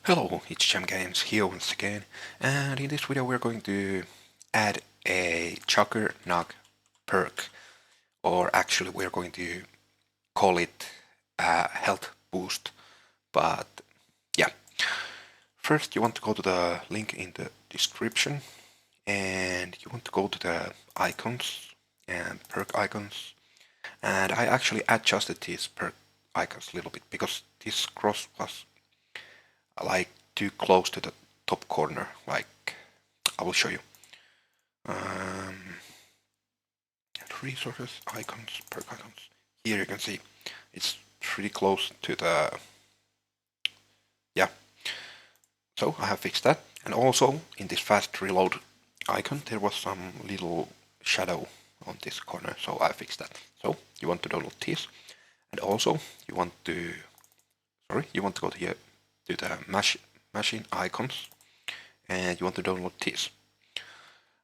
Hello, it's Jam Games here once again, and in this video we're going to add a Juggernog perk, or actually we're going to call it a health boost, but yeah. First you want to go to the link in the description, and you want to go to the icons and perk icons, and I actually adjusted these perk icons a little bit because this cross was like too close to the top corner. Like, I will show you. Resources, icons, perk icons. Here you can see it's pretty close to the, yeah. So I have fixed that. And also in this fast reload icon, there was some little shadow on this corner, so I fixed that. So you want to download this, and also you want to go to here to the machine icons, and you want to download this.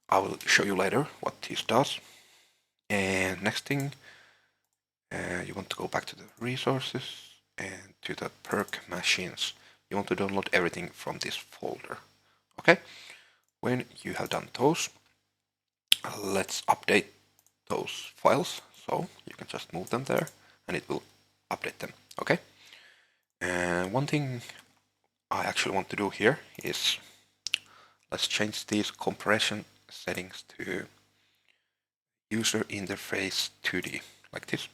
I will show you later what this does. And next thing, you want to go back to the resources and to the perk machines. You want to download everything from this folder. Okay? When you have done those, let's update those files. So you can just move them there and it will update them. Okay? And one thing I actually want to do here is let's change these compression settings to user interface 2D, like this.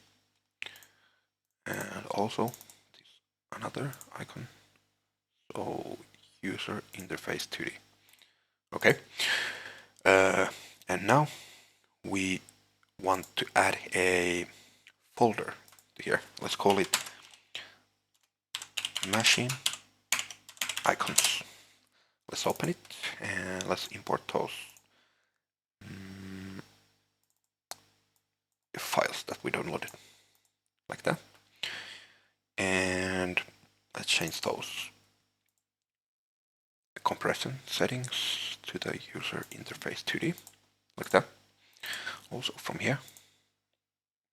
And also this another icon, so user interface 2D. Okay, and now we want to add a folder to here. Let's call it machine icons. Let's open it and let's import those files that we downloaded, like that. And let's change those compression settings to the user interface 2D, like that. Also from here,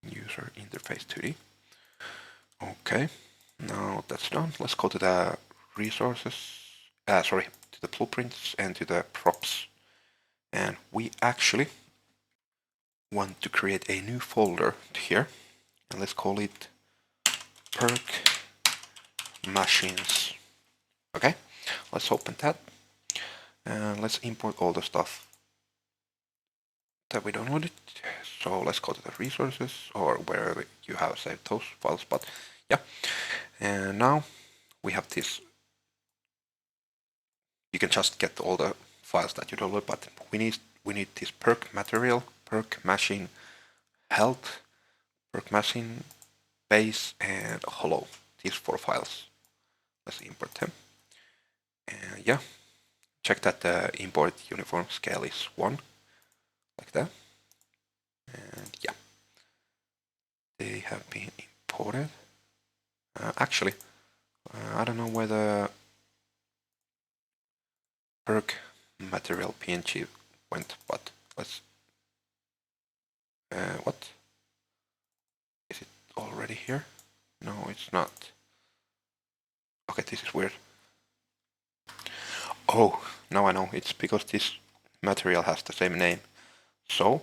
user interface 2D. Okay, now that's done. Let's go to the resources, to the blueprints and to the props. And we actually want to create a new folder here, and let's call it PERK machines. Okay, let's open that and let's import all the stuff that we downloaded. So let's go to the resources or wherever you have saved those files, but yeah. And now we have this. You can just get all the files that you download, but we need this perk material, perk machine health, perk machine base, and hollow. These 4 files. Let's import them. And yeah, check that the import uniform scale is 1, like that. And yeah, they have been imported. Actually, I don't know where the perk material PNG went, but let's. What? Is it already here? No, it's not. Okay, this is weird. Oh, now I know. It's because this material has the same name. So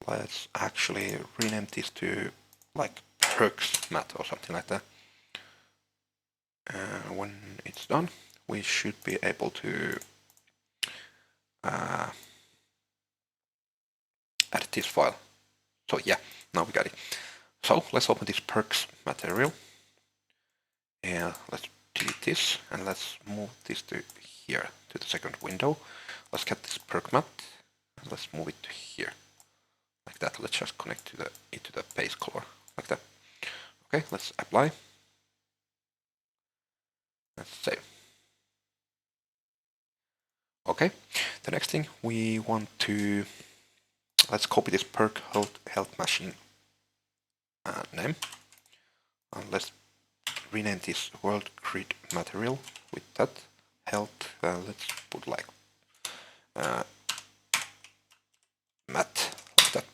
let's actually rename this to like perks mat or something like that. When it's done, we should be able to add this file. So yeah, now we got it. So let's open this perks material and let's delete this and let's move this to here to the second window. Let's get this perk mat and let's move it to here, like that. Let's just connect to the base color, like that. Okay, let's apply. Let's save. Okay, the next thing we want to, let's copy this perk health machine name, and let's rename this world grid material with that health. Let's put like mat, like that.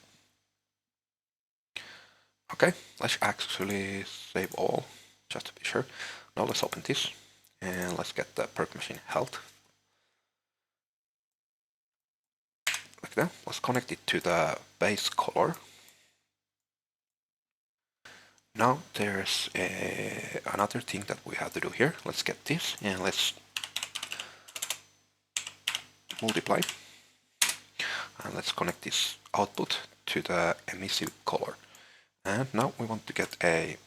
Okay, let's actually save all just to be sure. Now let's open this And let's get the PERK machine health. Like that. Let's connect it to the base color. Now there's another thing that we have to do here. Let's get this and let's multiply. And let's connect this output to the emissive color. And now we want to get a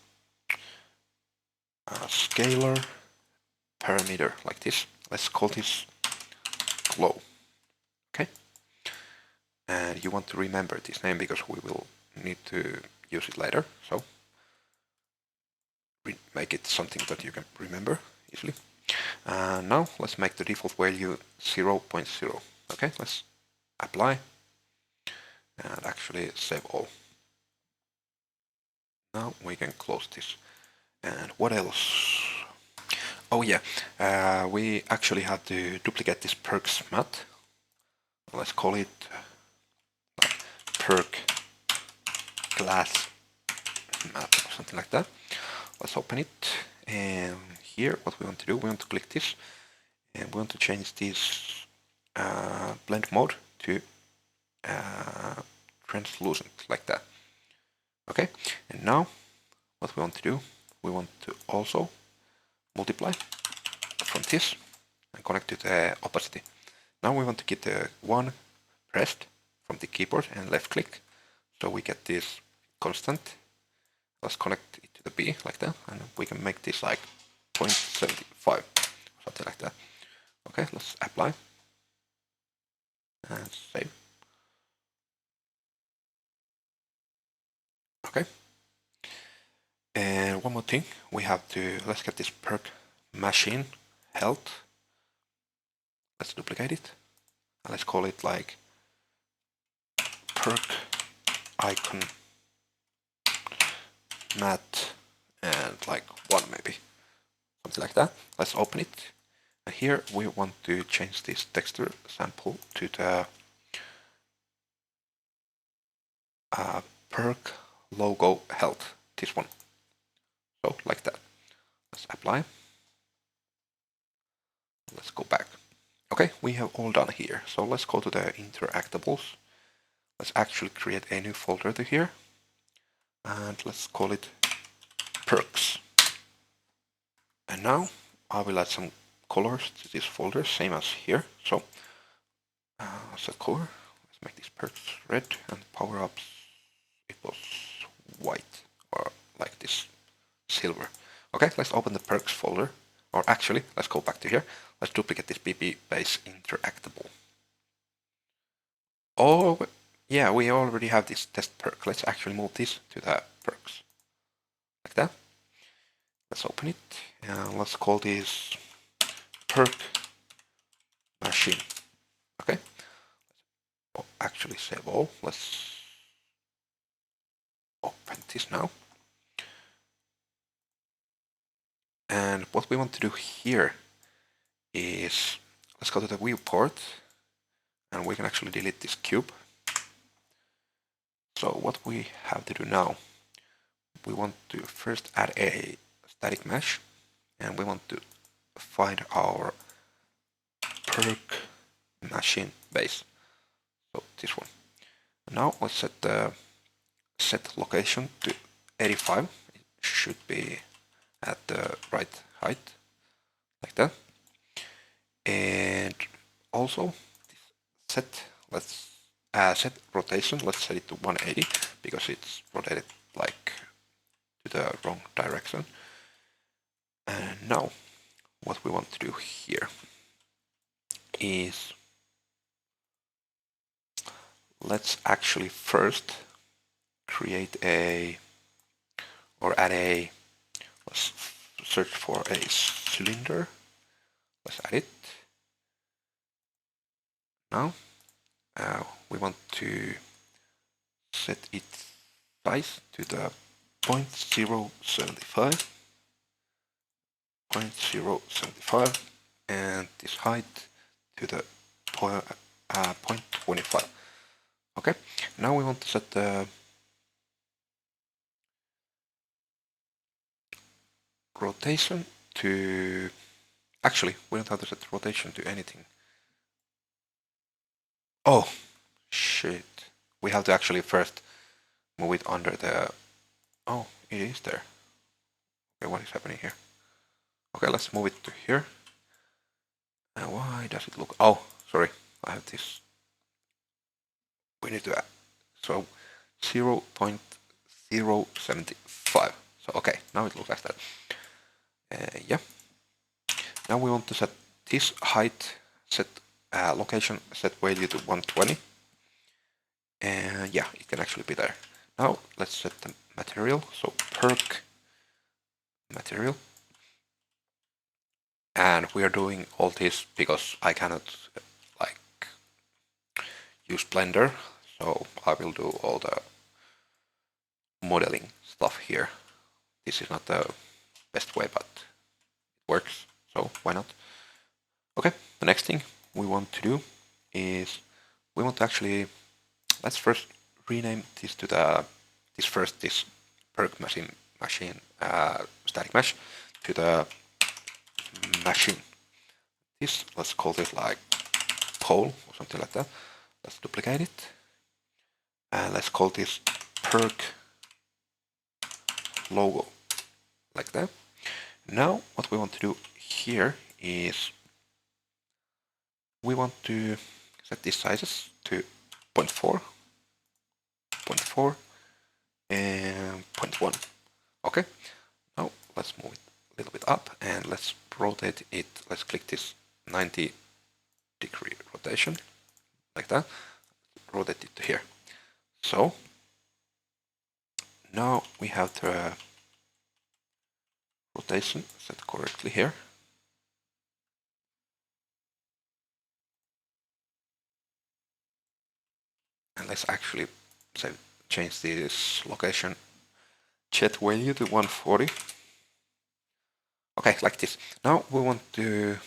scalar parameter like this. Let's call this glow. Okay. And you want to remember this name because we will need to use it later. So make it something that you can remember easily. Now let's make the default value 0.0. Okay, let's apply and actually save all. Now we can close this. And what else? Oh yeah, we actually have to duplicate this PERK's math. Let's call it PERK glass math or something like that. Let's open it, and here what we want to do, we want to click this, and we want to change this blend mode to translucent, like that. Okay, and now what we want to do, we want to also multiply from this and connect to the opacity. Now we want to get the one pressed from the keyboard and left click, so we get this constant. Let's connect it to the B like that, and we can make this like 0.75, something like that. Okay, let's apply and save. Okay. And one more thing, we have to, let's get this PERK machine health. Let's duplicate it. And let's call it like PERK icon matte and like one maybe. Something like that. Let's open it. And here we want to change this texture sample to the PERK logo health, this one. So like that. Let's apply. Let's go back. Okay, we have all done here. So let's go to the interactables. Let's actually create a new folder to here. And let's call it perks. And now I will add some colors to this folder, same as here. So set color. Let's make these perks red and power ups. It was white or like this silver. Okay, let's open the perks folder. Or actually, let's go back to here. Let's duplicate this PP base interactable. Oh, yeah, we already have this test perk. Let's actually move this to the perks. Like that. Let's open it. And let's call this PERK machine. Okay. Oh, actually save all. Let's open this now. And what we want to do here is, let's go to the viewport, and we can actually delete this cube. So what we have to do now, we want to first add a static mesh, and we want to find our PERK machine base. So this one. Now let's set the set location to 85. It should be at the right height, like that. And also set, let's set rotation, let's set it to 180 because it's rotated like to the wrong direction. And now what we want to do here is, let's actually first create a, or add a, let's search for a cylinder. Let's add it. Now we want to set its size to the 0.075, and this height to the 0.25. Okay, now we want to set the rotation to Actually, we don't have to set the rotation to anything. Oh, shit. We have to actually first move it under the... Oh, it is there. Okay, what is happening here? Okay, let's move it to here. And why does it look... Oh, sorry. I have this. We need to add. So 0.075. So okay, now it looks like that. Yeah. Now we want to set this height, set location, set value to 120. And yeah, it can actually be there. Now let's set the material. So PERK material. And we are doing all this because I cannot like use Blender. So I will do all the modeling stuff here. This is not the best way, but it works. So why not? Okay, the next thing we want to do is we want to actually, let's first rename this to this PERK machine static mesh to the machine. This, let's call it like pole or something like that. Let's duplicate it. And let's call this PERK logo, like that. Now what we want to do here is we want to set these sizes to 0.4, 0.4, and 0.1. Okay, now let's move it a little bit up and let's rotate it. Let's click this 90-degree rotation, like that. Rotate it to here. So now we have the rotation set correctly here. And let's actually change this location jet value to 140. Okay, like this. Now we want to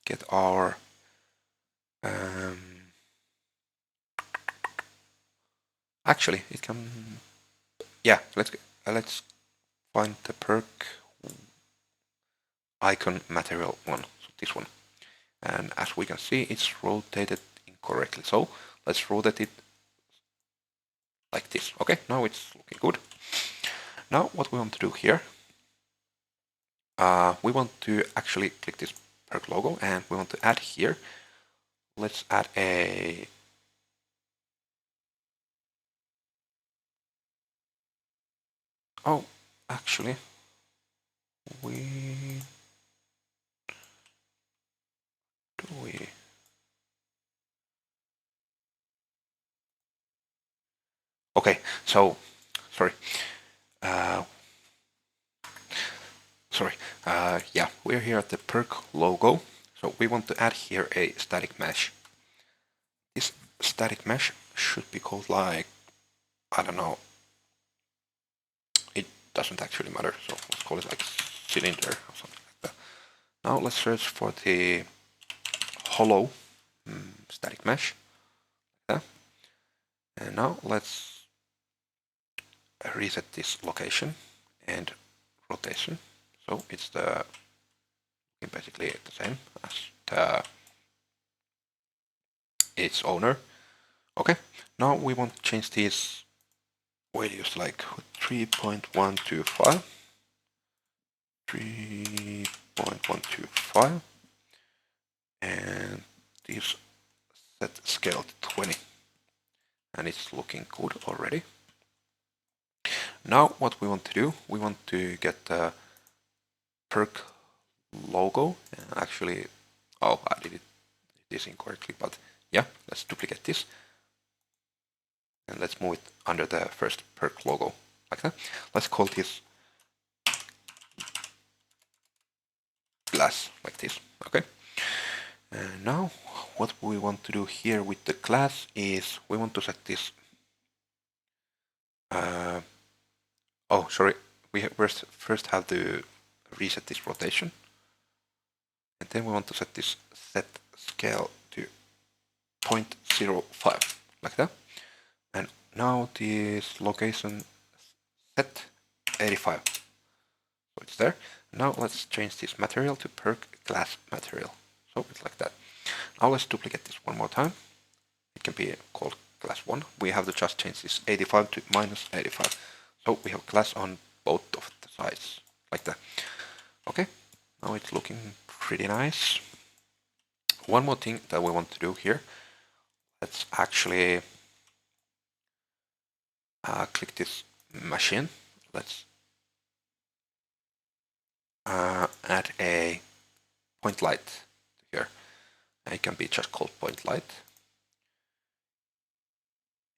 get our actually it can, yeah, let's find the PERK icon material one, so this one. And as we can see, it's rotated incorrectly. So let's rotate it like this. Okay, now it's looking good. Now what we want to do here, we want to actually click this PERK logo and we want to add here. Let's add a actually we okay, so sorry. Yeah, we're here at the PERK logo. So we want to add here a static mesh. This static mesh should be called like, I don't know, it doesn't actually matter. So let's call it like cylinder or something like that. Now let's search for the hollow static mesh. Yeah. And now let's reset this location and rotation. So it's basically the same as its owner. Okay, now we want to change these values like 3.125, 3.125, and this set scale to 20. And it's looking good already. Now what we want to do, we want to get the PERK logo. And actually, oh, I did this incorrectly, but yeah, let's duplicate this. And let's move it under the first PERK logo, like that. Let's call this glass, like this, okay? And now, what we want to do here with the glass is we want to set this. Oh, sorry, we first have to reset this rotation. And then we want to set this set scale to 0.05, like that. And now this location set 85. So it's there. Now let's change this material to PERK glass material. So it's like that. Now let's duplicate this one more time. It can be called class 1. We have to just change this 85 to minus 85. So we have class on both of the sides, like that. Okay, now it's looking pretty nice. One more thing that we want to do here, let's actually click this machine. Let's add a point light here. It can be just called point light.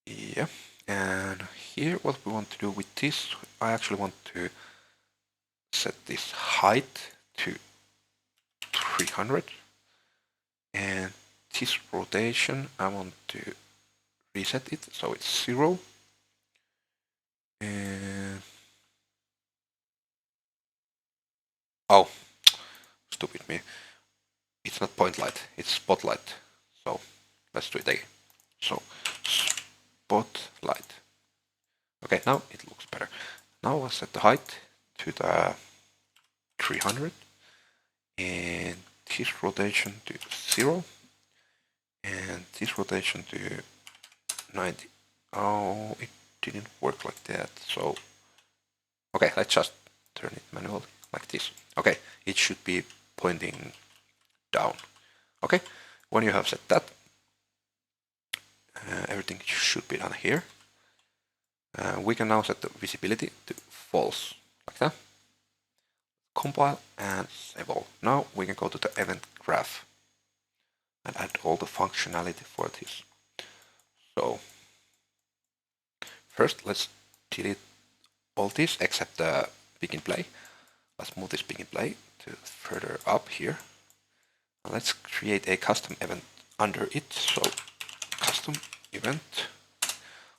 Yeah, and here what we want to do with this, I actually want to set this height to 300, and this rotation I want to reset it so it's 0, and oh, stupid me, it's not point light, it's spotlight. So let's do it again. So spotlight. Okay, now it looks better. Now let's set the height to the 300 and this rotation to 0 and this rotation to 90. Oh, it didn't work like that. So okay, let's just turn it manually like this. Okay, it should be pointing down. Okay, when you have set that, everything should be done here. We can now set the visibility to false, like that. Compile and save all. Now we can go to the event graph and add all the functionality for this. So first let's delete all this except the begin play. Let's move this begin play to further up here. And let's create a custom event under it. So custom event.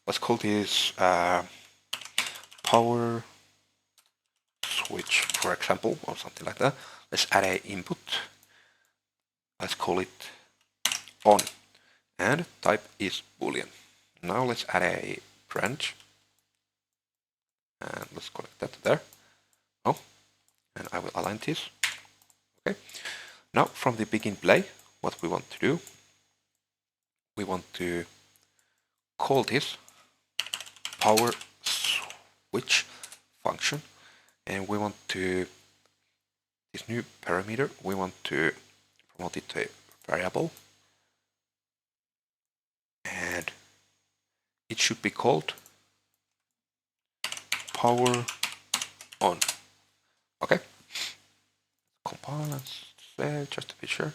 Let's call this power switch, for example, or something like that. Let's add a input. Let's call it on, and type is boolean. Now let's add a branch, and let's connect that to there. Oh, and I will align this. Okay. Now from the begin play, what we want to do, we want to call this power switch function, and we want to, this new parameter, we want to promote it to a variable, and it should be called power on. Okay, compile and save just to be sure.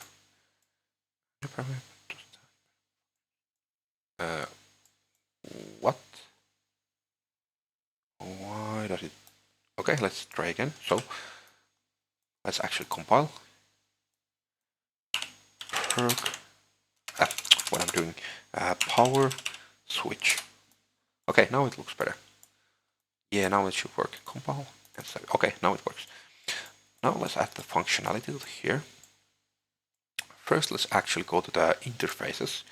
What? Why does it? Okay, let's try again. So let's actually compile. PERK. What I'm doing. Power switch. Okay, now it looks better. Yeah, now it should work. Compile and save. Okay, now it works. Now let's add the functionality here. First, let's actually go to the interfaces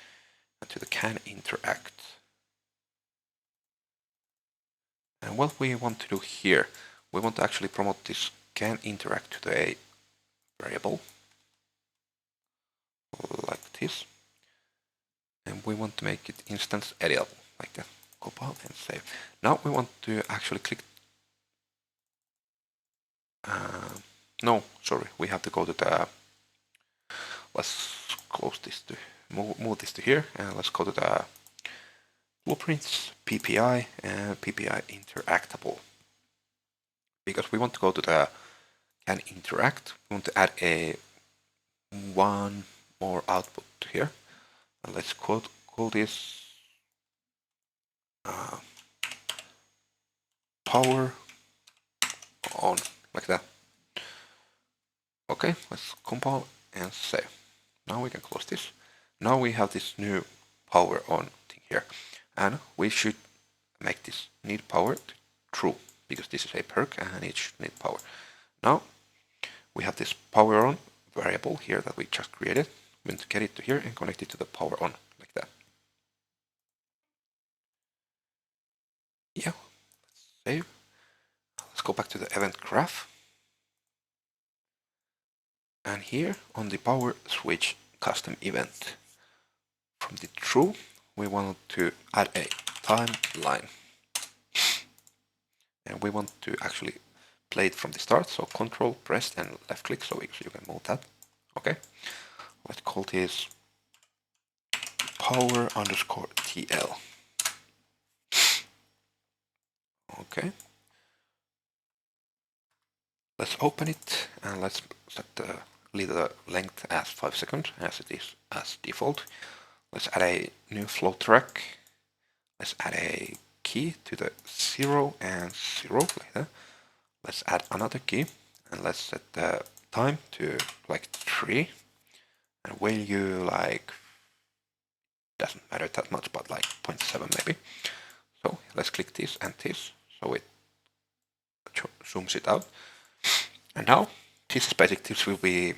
and to the can interact. And what we want to do here, we want to actually promote this can interact to the variable like this, and we want to make it instance editable like that. Compile and save. Now we want to actually click. No, sorry, we have to go to the. Let's close this to move this to here, and let's go to the blueprints, PPI, and PPI interactable. Because we want to go to the can interact, we want to add a one more output here. And let's call this power on, like that. Okay, let's compile and save. Now we can close this. Now we have this new power on thing here, and we should make this need power to true, because this is a PERK and it should need power. Now we have this power on variable here that we just created. We want to get it to here and connect it to the power on, like that. Yeah, let's save. Let's go back to the event graph. And here on the power switch custom event, from the true, we want to add a timeline. And we want to actually play it from the start, so control press and left click so you can move that. Okay, let's call this power underscore TL. Okay, let's open it and let's leave the length as 5 seconds as it is as default. Let's add a new flow track. Let's add a key to the 0 and 0 like that. Let's add another key and let's set the time to like 3 and value like doesn't matter that much, but like 0.7 maybe. So let's click this and this so it zooms it out. And now this will be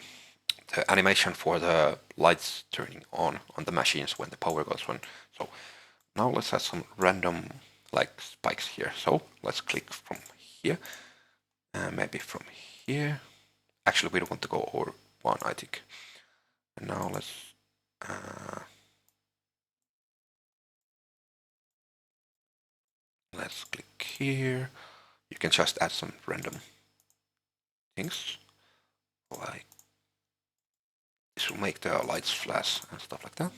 the animation for the lights turning on the machines when the power goes on. So now let's add some random like spikes here. So let's click from here and maybe from here. Actually, we don't want to go over one, I think. And now let's click here. You can just add some random things like this will make the lights flash and stuff like that.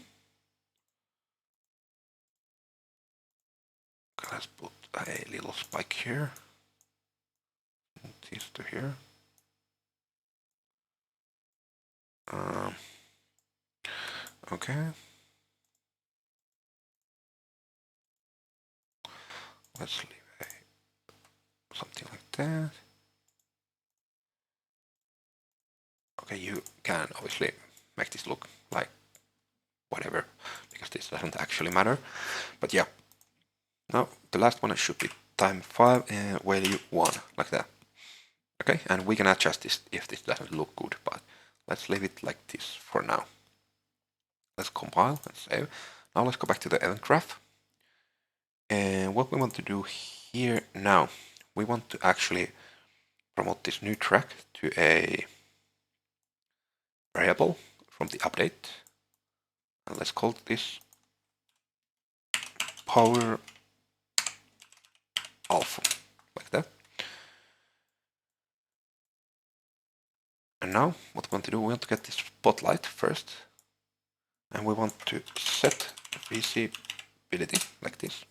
Okay, let's put a little spike here. And this to here. Okay. Let's leave something like that. Okay, you can obviously make this look like whatever, because this doesn't actually matter. But yeah, now the last one should be time 5 and value 1, like that. Okay, and we can adjust this if this doesn't look good, but let's leave it like this for now. Let's compile and save. Now let's go back to the event graph. And what we want to do here now, we want to actually promote this new track to a variable from the update. And let's call this power alpha, like that. And now what we want to do, we want to get this spotlight first. And we want to set visibility like this.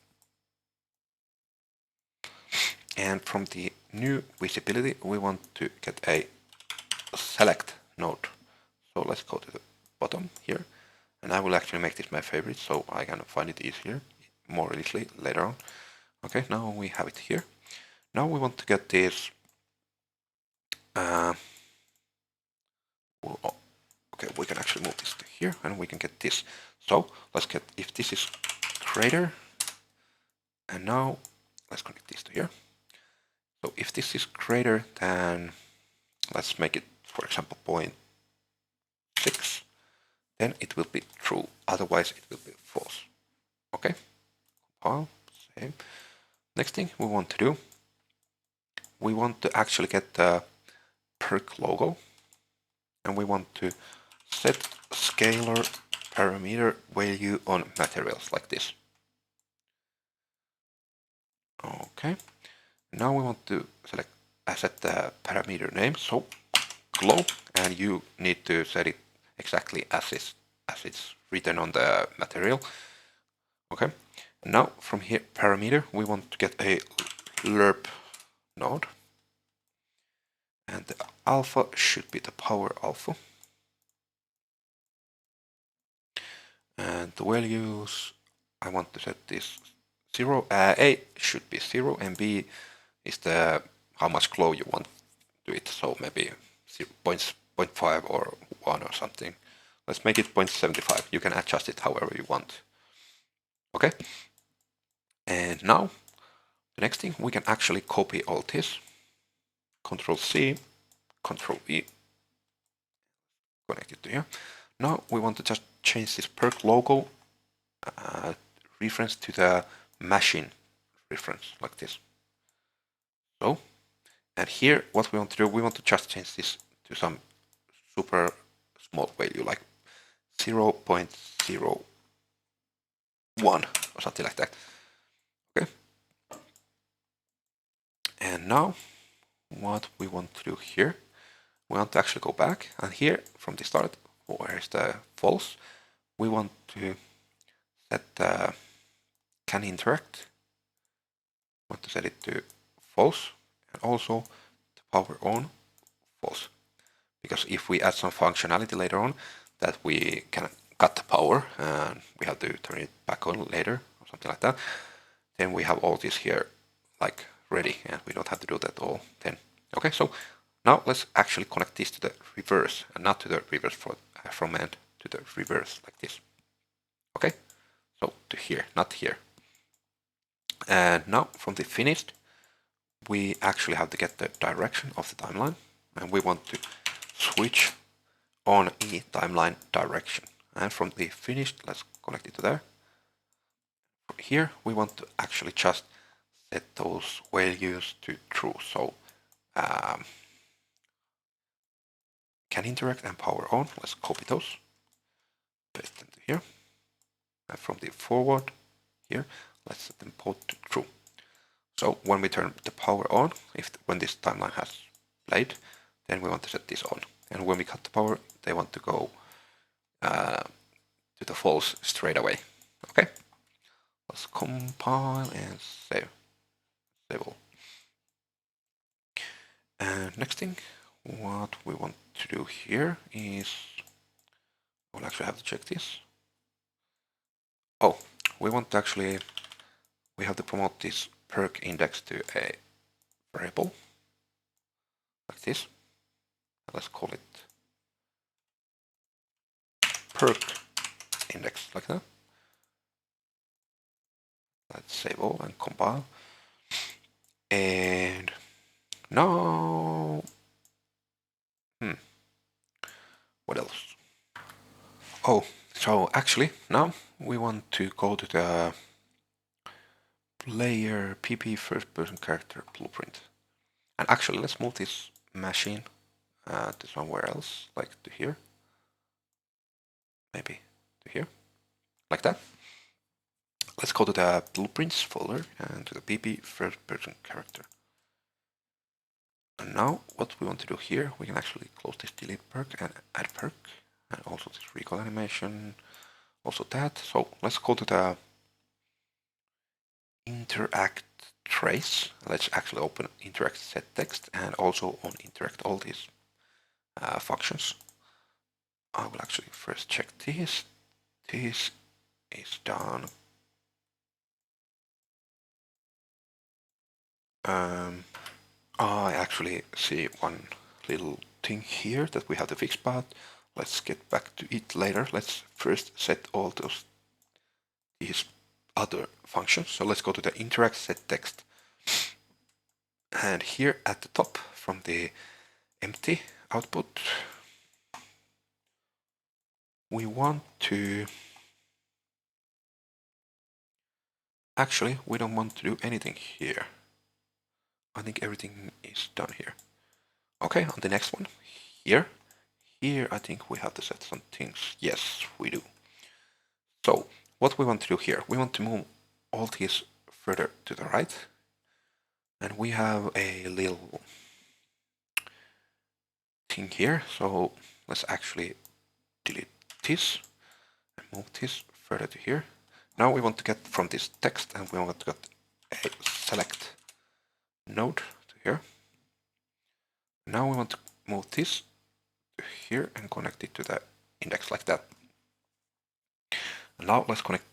And from the new visibility, we want to get a select node. So let's go to the bottom here. And I will actually make this my favorite so I can find it easier, more easily later on. Okay, now we have it here. Now we want to get this. Okay, we can actually move this to here and we can get this. So let's get, if this is greater, and now let's connect this to here. So if this is greater than, let's make it, for example, 0.6, then it will be true. Otherwise, it will be false. Okay. Compile, save. Next thing we want to do, we want to actually get the PERK logo, and we want to set scalar parameter value on materials like this. Okay. Now we want to set the parameter name, so glow, and you need to set it exactly as it's written on the material. Okay. Now from here parameter we want to get a lerp node, and the alpha should be the power alpha, and the values I want to set this 0. A should be 0 and B is the how much glow you want to it, so maybe 0.5 or 1 or something. Let's make it 0.75. You can adjust it however you want. Okay. And now the next thing, we can actually copy all this. Control C, Control V, connect it to here. Now we want to just change this PERK logo reference to the machine reference like this. So, and here what we want to do, we want to just change this to some super small value, like 0.01 or something like that. Okay. And now what we want to do here, we want to actually go back, and here from the start, where is the false, we want to set the can interact. We want to set it to false, and also the power on false. Because if we add some functionality later on that we can cut the power and we have to turn it back on later or something like that, then we have all this here like ready and we don't have to do that all then. Okay, so now let's actually connect this to the reverse and not to the reverse from end to the reverse like this. Okay, so to here, not here. And now from the finished, we actually have to get the direction of the timeline, and we want to switch on E timeline direction. And from the finished, let's connect it to there. From here, we want to actually just set those values to true. So can interact and power on. Let's copy those, paste them to here. And from the forward here, let's set them both to true. So when we turn the power on, when this timeline has played, then we want to set this on. And when we cut the power, they want to go to the false straight away. Okay, let's compile and save all. And next thing, what we want to do here is, we'll actually have to check this. Oh, we want to actually, we have to promote this PERK index to a variable like this. Let's call it PERK index like that. Let's save all and compile. And now, what else? Oh, so actually now we want to go to the player PP first person character blueprint. And actually let's move this machine to somewhere else, like to here. Maybe to here, like that. Let's go to the blueprints folder and to the PP first person character. And now what we want to do here, we can actually close this delete perk and add perk, and also this recall animation, also that. So let's go to the interact trace. Let's actually open interact set text and also on interact all these functions. I will actually first check this. This is done. I actually see one little thing here that we have to fix, but let's get back to it later. Let's first set all these other functions. So let's go to the interact set text. And here at the top from the empty output, we want to, actually we don't want to do anything here. I think everything is done here. Okay, on the next one, here I think we have to set some things. Yes, we do. So what we want to do here, we want to move all these further to the right, and we have a little thing here. So let's actually delete this and move this further to here. Now we want to get from this text, and we want to get a select node to here. Now we want to move this to here and connect it to the index like that. And now let's connect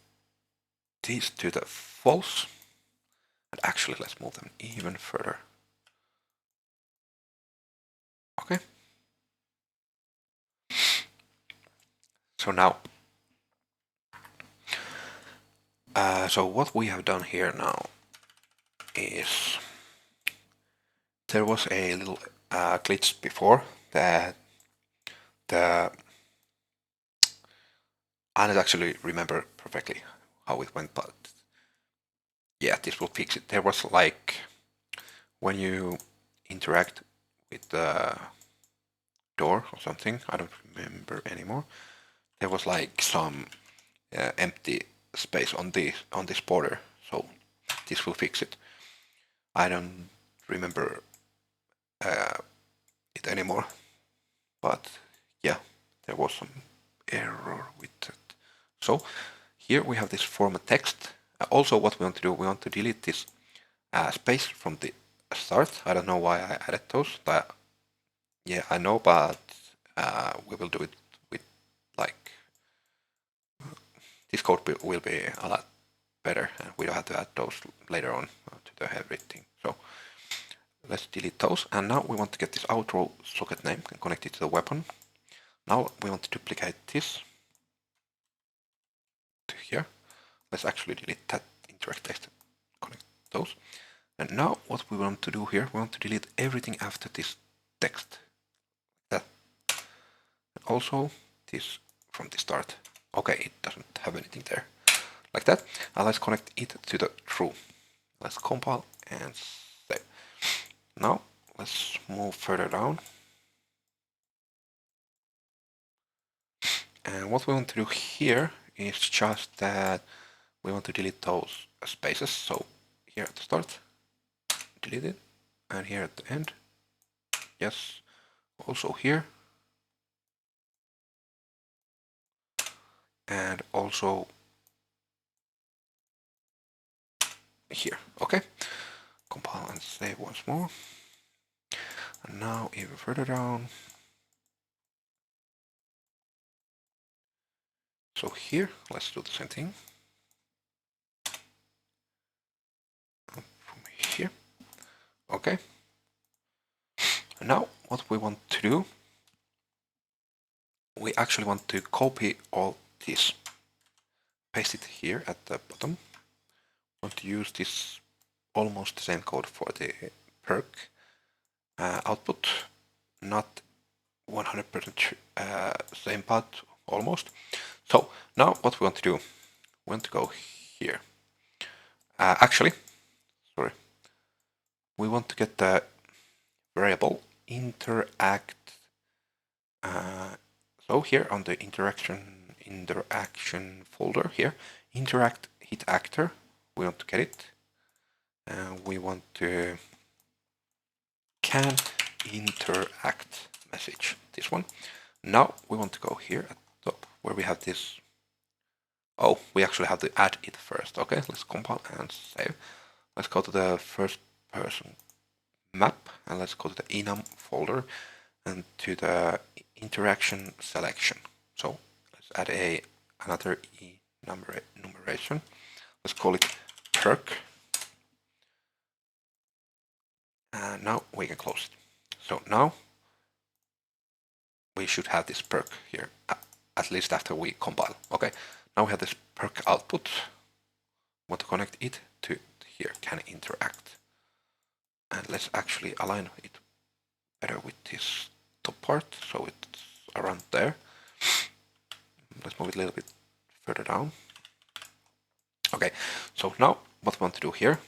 these to the false, and actually let's move them even further. Okay. So now, so what we have done here now is, there was a little glitch before that I don't actually remember perfectly how it went, but yeah, this will fix it. There was like, when you interact with the door or something. I don't remember anymore. There was like some empty space on this border, so this will fix it. I don't remember it anymore, but yeah, there was some error with it. So here we have this format text. Also, what we want to do, we want to delete this space from the start. I don't know why I added those, but yeah, I know, but we will do it with like this code will be a lot better, and we don't have to add those later on to the everything. So let's delete those, and now we want to get this outro socket name and connect it to the weapon. Now we want to duplicate this to here. Let's actually delete that interact text, connect those. And now what we want to do here, we want to delete everything after this text. That. And also this from the start. Okay, it doesn't have anything there. Like that. And let's connect it to the true. Let's compile and save. Now let's move further down. And what we want to do here is just that we want to delete those spaces. So here at the start, delete it, and here at the end, yes, also here, and also here. Okay, compile and save once more. And now even further down. So here, let's do the same thing. From here. Okay. And now what we want to do, we actually want to copy all this, paste it here at the bottom. Want to use this almost the same code for the PERK output, not 100% same path almost. So now what we want to do, we want to go here. Actually, sorry, we want to get the variable interact. So here on the interaction folder here, interact hit actor, we want to get it. We want to can interact message, this one. Now we want to go here at the top where we have this. Oh, we actually have to add it first. Okay, let's compile and save. Let's go to the first person map and let's go to the enum folder and to the interaction selection. So let's add another enumeration. Let's call it PERK. And now we can close it. So now we should have this PERK here, at least after we compile. Okay, now we have this PERK output. Want to connect it to here, can interact. And let's actually align it better with this top part, so it's around there. Let's move it a little bit further down. Okay, so now what we want to do here,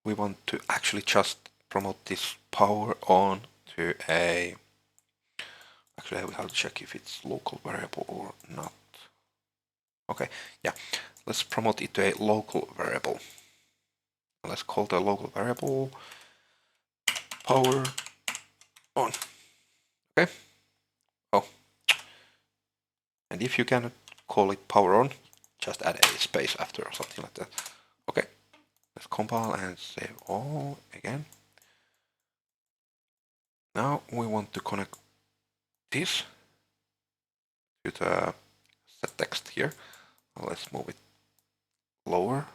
we want to actually just promote this power on to a, actually we have to check if it's local variable or not. Okay, yeah, let's promote it to a local variable. Let's call the local variable power on. Okay. Oh, and if you cannot call it power on, just add a space after or something like that. Okay, let's compile and save all again. Now we want to connect this to the set text here. Let's move it lower.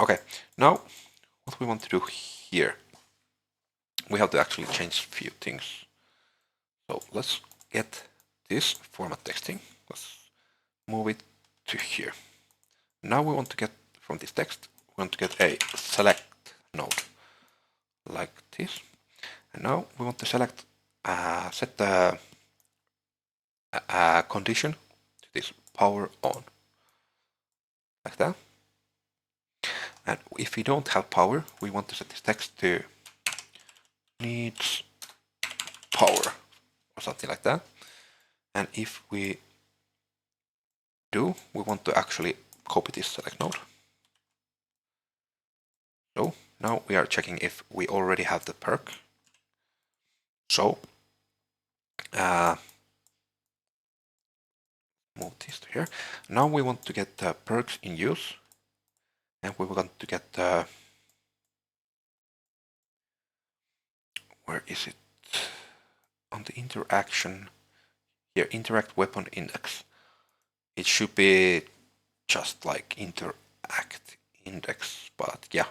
Okay, now what we want to do here, we have to actually change a few things. So let's get this format texting. Let's move it to here. Now we want to get from this text, we want to get a select node like this. And now we want to select, set the condition to this power on, like that. And if we don't have power, we want to set this text to needs power or something like that. And if we do, we want to actually copy this select node. So now we are checking if we already have the perk. So move this to here. Now we want to get the perks in use, and we want to get the, where is it? On the interaction here, interact weapon index. It should be just like interact index, but yeah,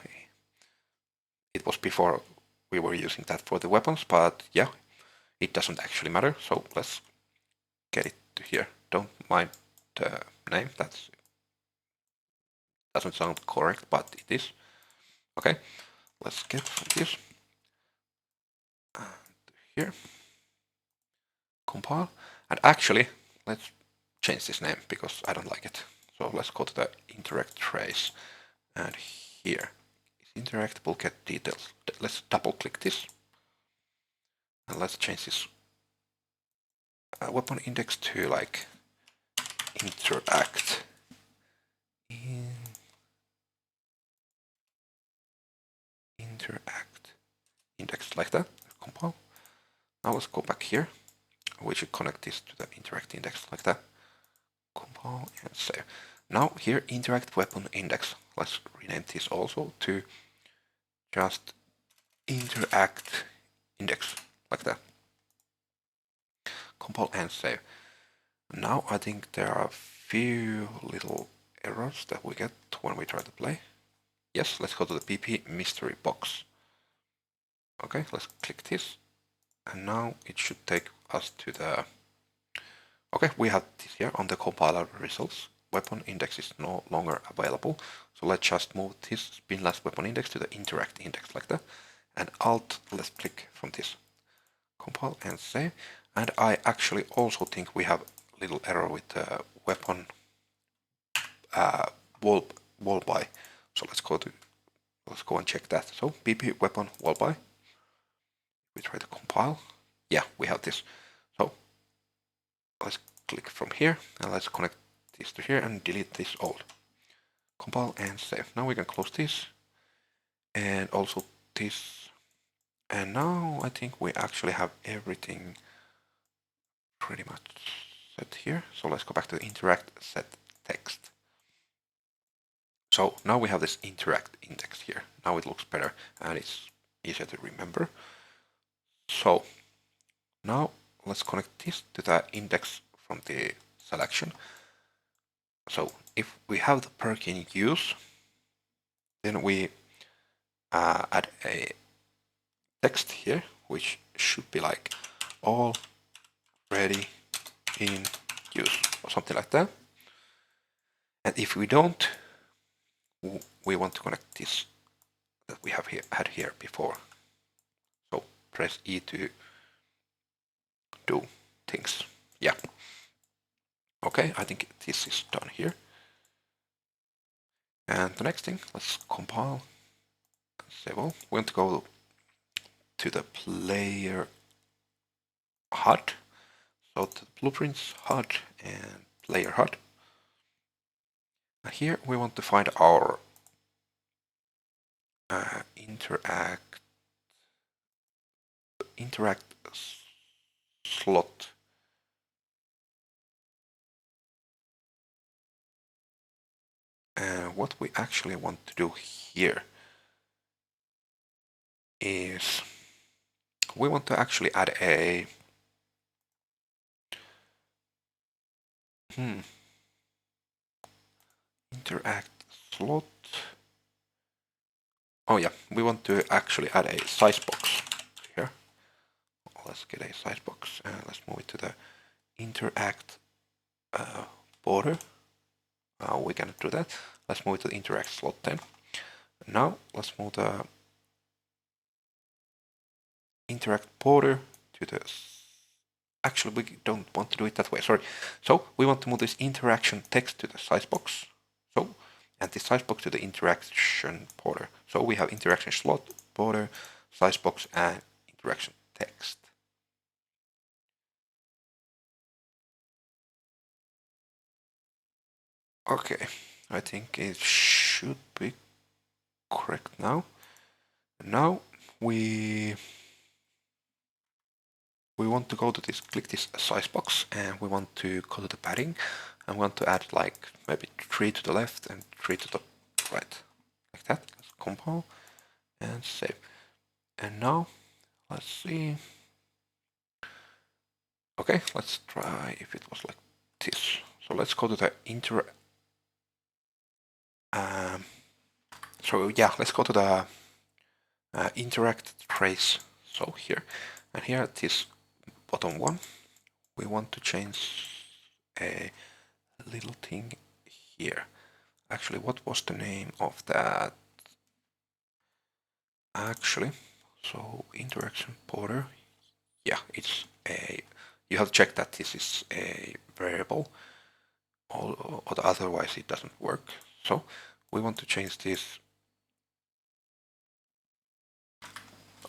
it was before we were using that for the weapons, but yeah, it doesn't actually matter. So let's get it to here. Don't mind the name, that doesn't sound correct, but it is. Okay, let's get from this and here, compile, and actually let's change this name because I don't like it. So let's go to the interact trace, and here is interactable get details. Let's double click this, and let's change this weapon index to like interact interact index, like that. Compile. Now let's go back here. We should connect this to the interact index like that. Compile and save. Now here interact weapon index. Let's rename this also to just interact index like that. Compile and save. Now I think there are a few little errors that we get when we try to play. Yes, let's go to the PP mystery box. Okay, let's click this, and now it should take us to the, okay, we have this here on the compiler results. Weapon index is no longer available. So let's just move this spin last weapon index to the interact index like that. And Alt, let's click from this. Compile and save. And I actually also think we have a little error with the weapon wall by. So let's go and check that. So PP weapon wall by. We try to compile. Yeah, we have this. So let's click from here and let's connect this to here and delete this old. Compile and save. Now we can close this and also this. And now I think we actually have everything pretty much set here. So let's go back to the interact set text. So now we have this interact index here. Now it looks better and it's easier to remember. So now let's connect this to the index from the selection. So if we have the perk in use, then we add a text here, which should be like already in use or something like that. And if we don't, we want to connect this that we have had here before. So press E to do things. Yeah. Okay, I think this is done here. And the next thing, let's compile and save all. We want to go to the player HUD. So to the blueprints HUD and player HUD. And here we want to find our interact slot. And what we actually want to do here is we want to actually add a interact slot. Oh yeah, we want to actually add a size box here. Let's get a size box and let's move it to the interact border. We can do that. Let's move it to the interact slot then. Now let's move the interact border to the, actually we don't want to do it that way, sorry. So we want to move this interaction text to the size box. So, and the size box to the interaction border. So we have interaction slot, border, size box, and interaction text. Okay, I think it should be correct now. Now we want to go to this, click this size box, and we want to go to the padding. I want to add like maybe 3 to the left and 3 to the right, like that. Let's compile and save. And now let's see. Okay, let's try if it was like this. So let's go to the let's go to the interact trace. So here, and here at this bottom one, we want to change a little thing here. Actually, what was the name of that? Actually, so interaction border. Yeah, it's a. You have to check that this is a variable, or otherwise it doesn't work. So we want to change this.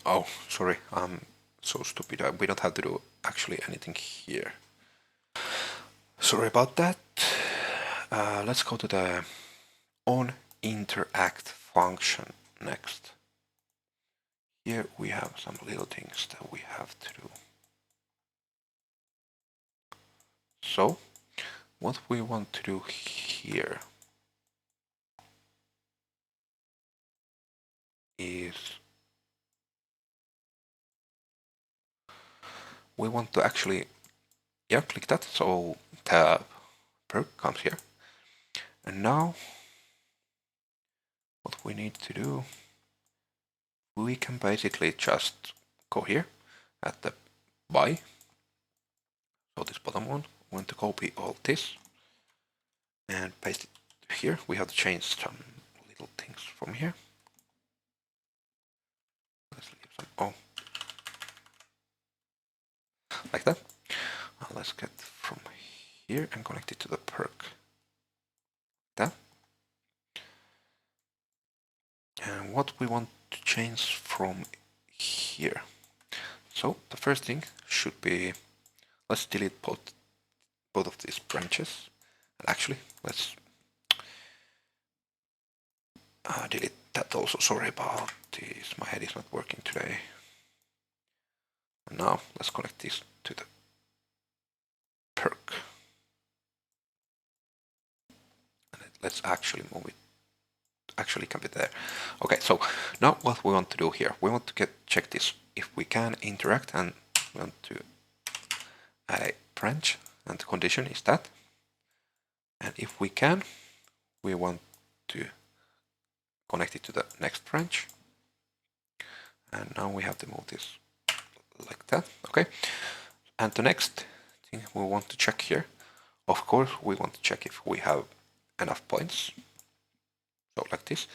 Oh, sorry, I'm so stupid. We don't have to do actually anything here. Sorry about that. Let's go to the on interact function next. Here we have some little things that we have to do. So what we want to do here is we want to actually, yeah, click that. So the perk comes here. And now what we need to do, we can basically just go here at the buy. So this bottom one, we want to copy all this and paste it here. We have to change some little things from here. Let's leave some, oh, like that. Let's get from here and connect it to the perk. That. And what we want to change from here. So the first thing should be, let's delete both of these branches. And actually, let's delete that also. Sorry about this, my head is not working today. And now let's connect this to the perk. And let's actually move it. Actually can be there. Okay, so now what we want to do here, we want to check this if we can interact, and we want to add a branch, and the condition is that. And if we can, we want to connect it to the next branch. And now we have to move this like that. Okay. And the next thing we want to check here, of course, we want to check if we have enough points. So like this.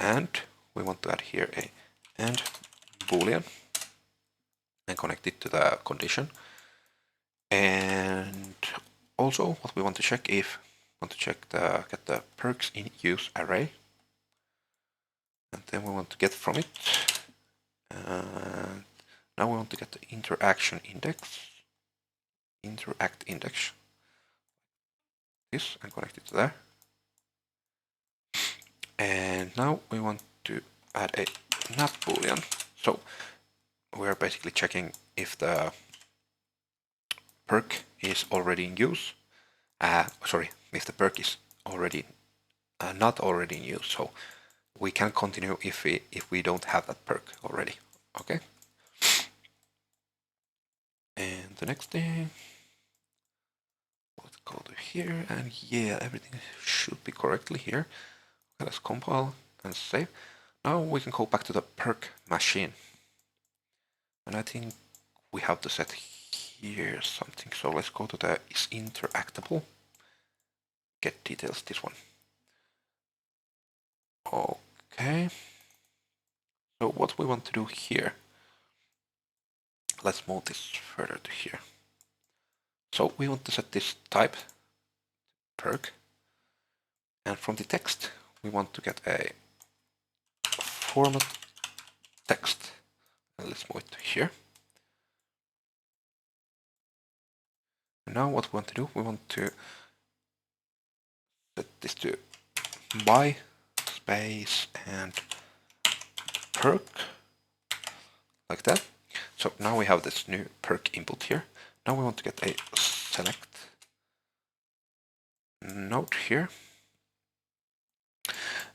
And we want to add here a and boolean and connect it to the condition. And also what we want to check if we want to check get the perks in use array. And then we want to get from it. And now we want to get the interact index, this, and connect it to there. And now we want to add a not boolean. So we're basically checking if the perk is already in use. If the perk is already not already in use. So we can continue if we don't have that perk already. Okay. And the next thing, let's go to here, and yeah, everything should be correctly here. Let's compile and save. Now we can go back to the perk machine. And I think we have to set here something. So let's go to the is interactable. Get details, this one. Okay. So what we want to do here, let's move this further to here. So we want to set this type perk. And from the text, we want to get a format text. And let's move it to here. And now what we want to do, we want to set this to buy space and perk, like that. So now we have this new perk input here. Now we want to get a select node here.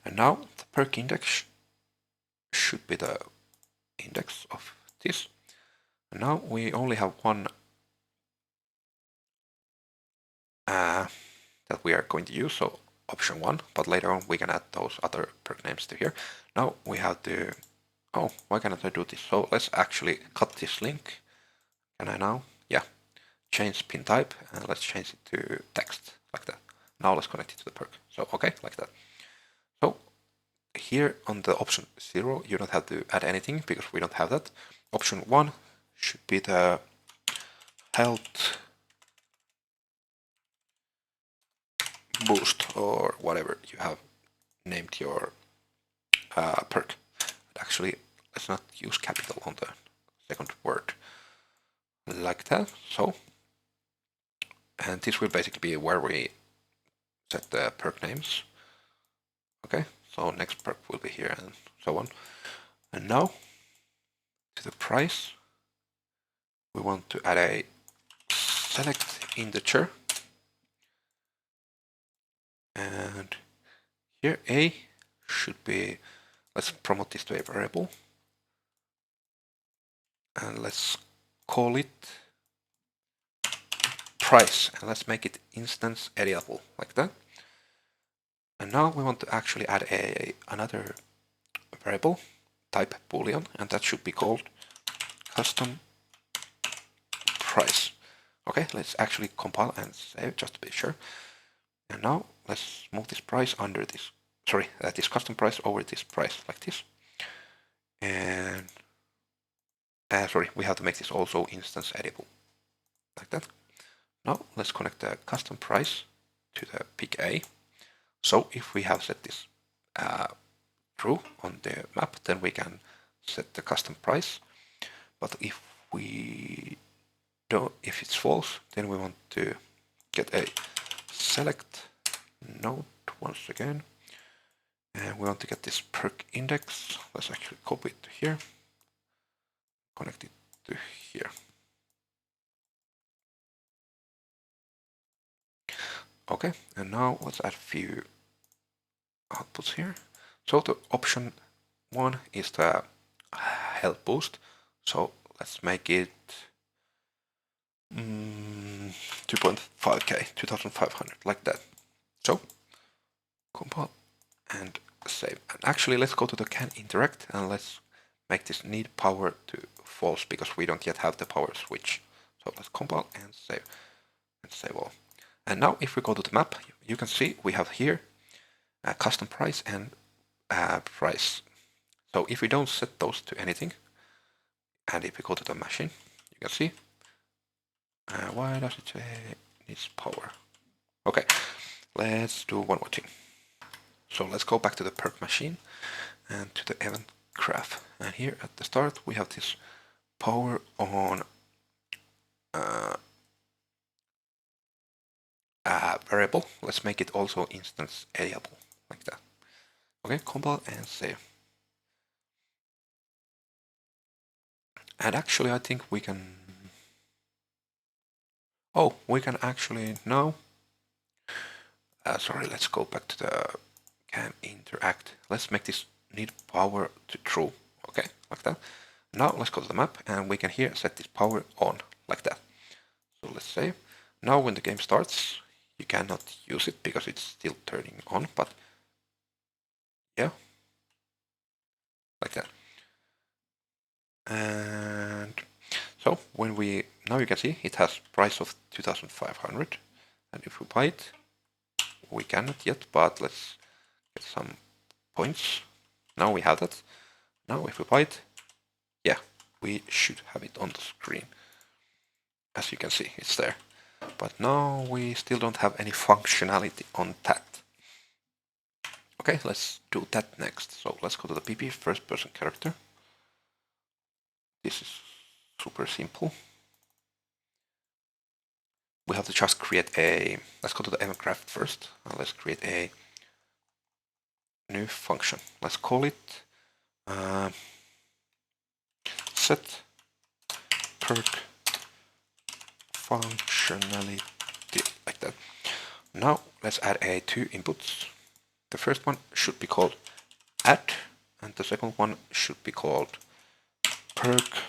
And now the perk index should be the index of this. And now we only have one that we are going to use, so option 1, but later on we can add those other perk names to here. Now we have to, oh, why cannot I do this? So let's actually cut this link. Can I now? Yeah. Change pin type and let's change it to text, like that. Now let's connect it to the perk. So okay, like that. So here on the option 0, you don't have to add anything because we don't have that. Option 1 should be the health boost or whatever you have named your perk. But actually, let's not use capital on the second word, like that. So, and this will basically be where we set the perk names. Okay, so next perk will be here and so on. And now to the price, we want to add a select integer, and here a should be, let's promote this to a variable, and let's call it price, and let's make it instance editable, like that. And now we want to actually add another variable type boolean, and that should be called custom price. Okay, let's actually compile and save just to be sure. And now let's move this price under this, sorry, this custom price over this price, like this. And sorry, we have to make this also instance editable, like that. Now let's connect the custom price to the pick A. So if we have set this true on the map, then we can set the custom price. But if we don't, if it's false, then we want to get a select node once again. And we want to get this perk index. Let's actually copy it to here, connect it to here. Okay, and now let's add a few outputs here. So the option 1 is the health boost. So let's make it 2.5k, 2500, like that. So compile and save. And actually, let's go to the can interact and let's make this need power to false because we don't yet have the power switch. So let's compile and save all. And now if we go to the map, you can see we have here a custom price and price. So if we don't set those to anything, and if we go to the machine, you can see, why does it say needs power? Okay, let's do one more thing. So let's go back to the perk machine and to the event graph. And here at the start, we have this power on variable. Let's make it also instance editable, like that. Okay, compile and save. And actually, I think we can. Oh, we can actually now. Sorry, let's go back to the can interact. Let's make this need power to true. Okay, like that. Now let's go to the map and we can here set this power on, like that. So let's save. Now when the game starts, you cannot use it because it's still turning on, but yeah, like that. And so when we, now you can see it has price of 2500, and if we buy it, we cannot yet, but let's get some points. Now we have that. Now if we buy it, yeah, we should have it on the screen. As you can see, it's there. But now we still don't have any functionality on that. Okay, let's do that next. So let's go to the PP, first person character. This is super simple. we have to just create a, let's go to the event graph first, and let's create a new function. Let's call it set PERK functionality, like that. Now let's add two inputs. The first one should be called add, and the second one should be called PERK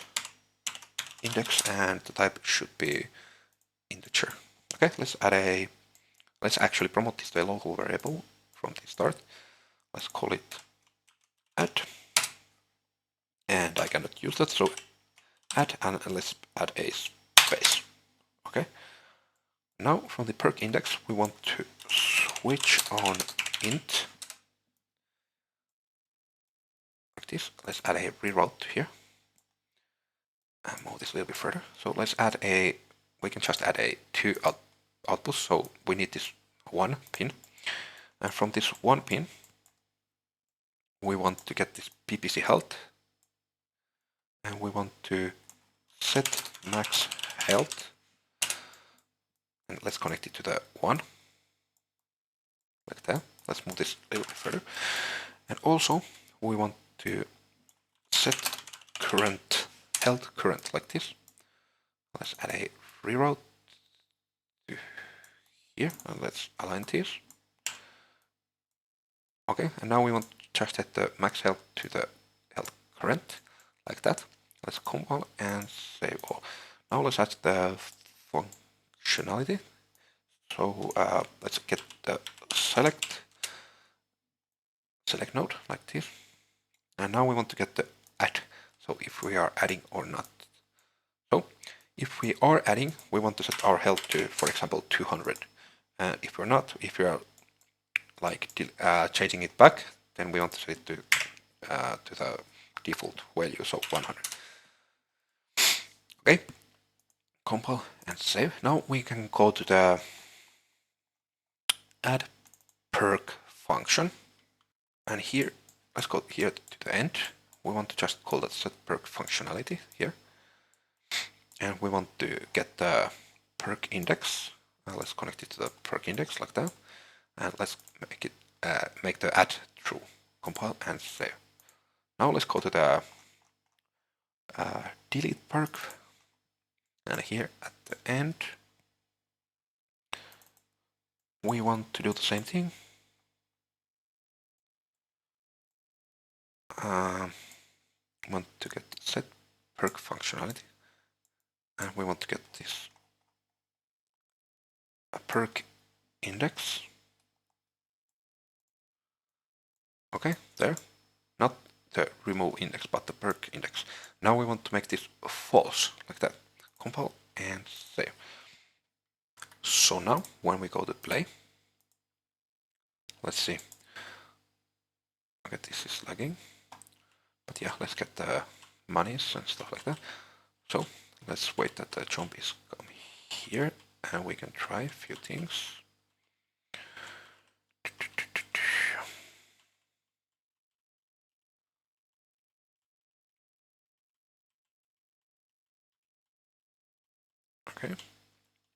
index, and the type should be integer. Okay, let's actually promote this to a local variable from the start. Let's call it add, and I cannot use that, so add, and let's add a space. Okay. Now from the PERK index, we want to switch on int like this. Let's add a reroute here and move this a little bit further. So let's add we can just add two outputs. So we need this one pin, and from this one pin, we want to get this PPC health, and we want to set max health, and let's connect it to the one, like that. Let's move this a little bit further, and also we want to set current health current like this. Let's add a reroute to here, and let's align this. Okay, and now we want to just set the max health to the health current, like that. Let's compile and save all. Now let's add the functionality. So let's get the select node like this, and now we want to get the add. So if we are adding or not. So if we are adding, we want to set our health to, for example, 200. And if we're not, if we are like changing it back, then we want to set it to the default value, so 100. Okay, compile and save. Now we can go to the add PERK function, and here, let's go here to the end. We want to just call that set PERK functionality here, and we want to get the PERK index. Let's connect it to the PERK index like that, and let's make it make the add true. Compile and save. Now let's go to the delete PERK, and here at the end we want to do the same thing. Want to get set PERK functionality, and we want to get this PERK index. Okay, there. Not the remove index, but the PERK index. Now we want to make this false, like that. Compile and save. So now, when we go to play, let's see. Okay, this is lagging. But yeah, let's get the monies and stuff like that. So let's wait that the zombies come here, and we can try a few things. Okay,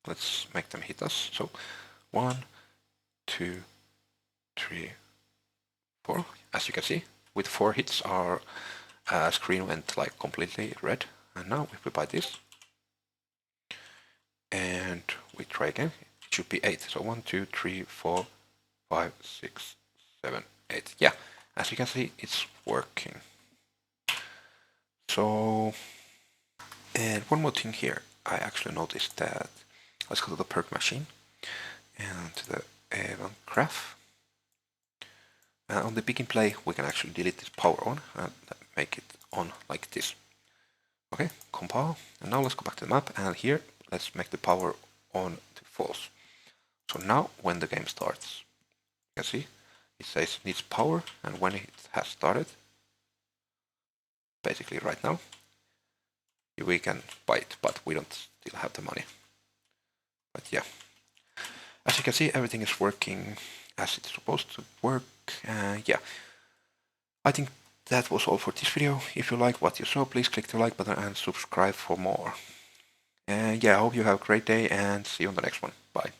let's make them hit us. So 1, 2, 3, 4. As you can see, with 4 hits, our screen went like completely red. And now if we buy this and we try again, it should be 8. So 1, 2, 3, 4, 5, 6, 7, 8. Yeah, as you can see, it's working. So, and one more thing here, I actually noticed that, let's go to the PERK machine and to the event graph. On the begin play, we can actually delete this power on and make it on like this. Okay, compile, and now let's go back to the map, and here let's make the power on to false. So now when the game starts, you can see it says needs power, and when it has started, basically right now, we can buy it, but we don't still have the money. But yeah, as you can see, everything is working as it's supposed to work. Yeah, I think that was all for this video. If you like what you saw, please click the like button and subscribe for more. And yeah, I hope you have a great day and see you on the next one. Bye.